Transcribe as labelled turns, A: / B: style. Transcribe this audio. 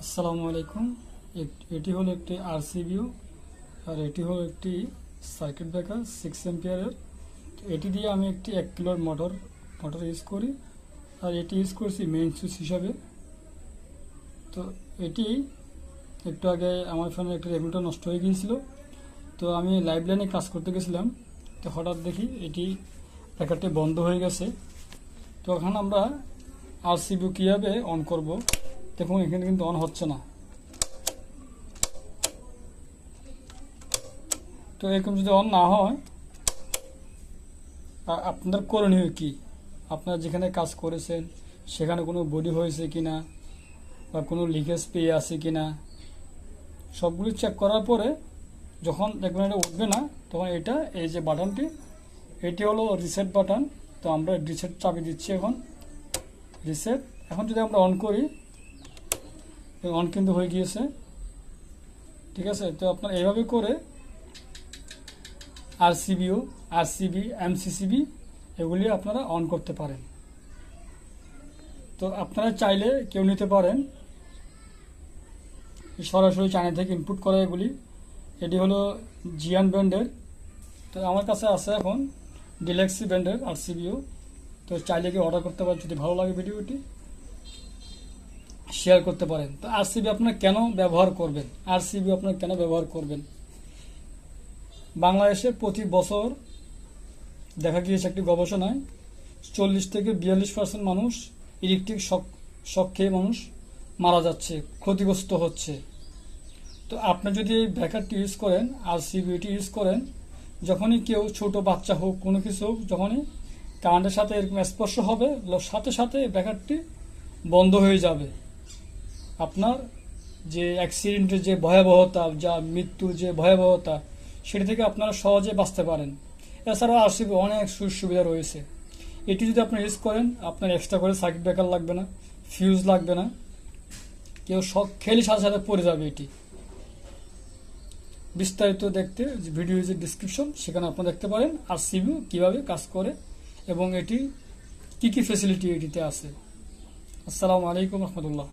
A: আসসালামু আলাইকুম। এটি হলো একটি আরসিবিও আর এটি হলো একটি সার্কিট ব্রেকার 6 এম্পিয়ারের। এটি দিয়ে আমি একটি 1 কিলোর মোটর ইউজ করি আর এটি ইউজ করছি মেইন সুইচ হিসাবে। তো এটি একটু আগে আমার ফোনে একটা রেগুলেটর নষ্ট হয়ে গিয়েছিল, তো আমি লাইভ লাইনে কাজ করতে গেছিলাম, তো হঠাৎ দেখি এটি ব্রেকারটি বন্ধ হয়ে গেছে। তো এখন আমরা আরসিবিও কীভাবে অন করব, দেখুন এখানে কিন্তু অন হচ্ছে না। তো এরকম যদি অন না হয়, আপনাদের করণীয় কি? আপনারা যেখানে কাজ করেছেন সেখানে কোনো বডি হয়েছে কিনা বা কোনো লিকেজ পেয়ে আছে কিনা, সবগুলো চেক করার পরে যখন দেখবেন এটা উঠবে না, তখন এটা এই যে বাটনটি, এটি হলো রিসেট বাটন। তো আমরা রিসেট চাবি দিচ্ছি এখন, রিসেট। এখন যদি আমরা অন করি, অন কিন্তু হয়ে গিয়েছে, ঠিক আছে। তো আপনার এইভাবে করে আরসিবি, এমসিসিবি এগুলি আপনারা অন করতে পারেন। তো আপনারা চাইলে কেউ নিতে পারেন সরাসরি চায়না থেকে ইনপুট করা এগুলি। এটি হলো জিয়ান ব্র্যান্ডের, তো আমার কাছে আছে এখন ডিলেক্সি ব্র্যান্ডের আরসিবিও। তো চাইলে কেউ অর্ডার করতে পারেন, যদি ভালো লাগে ভিডিওটি শেয়ার করতে পারেন। তো আরসিবি আপনারা কেন ব্যবহার করবেন? বাংলাদেশে প্রতি বছর দেখা গিয়েছে একটি গবেষণায় 40 থেকে 42% মানুষ ইলেকট্রিক শক খেয়ে মানুষ মারা যাচ্ছে, ক্ষতিগ্রস্ত হচ্ছে। তো আপনি যদি এই ব্রেকারটি ইউজ করেন, আরসিবিটি ইউজ করেন, যখনই কেউ ছোট বাচ্চা হোক কোনো কিছু হোক, যখনই কারেন্টের সাথে এরকম স্পর্শ হবে, সাথে সাথে ব্রেকারটি বন্ধ হয়ে যাবে। আপনার যে অ্যাক্সিডেন্টের যে ভয়াবহতা, যা মৃত্যুর যে ভয়াবহতা, সেটি থেকে আপনারা সহজে বাঁচতে পারেন। এছাড়াও আরসিবি অনেক সুযোগ সুবিধা রয়েছে। এটি যদি আপনি ইউজ করেন, আপনার এক্সট্রা করে সার্কিট ব্রেকার লাগবে না, ফিউজ লাগবে না, কেউ শক খেলে সাথে সাথে পড়ে যাবে। এটি বিস্তারিত দেখতে ভিডিও যে ডিসক্রিপশন, সেখানে আপনারা দেখতে পারেন আরসিবি কীভাবে কাজ করে এবং এটি কী কী ফ্যাসিলিটি এটিতে আছে। আসসালামু আলাইকুম রহমতুল্লাহ।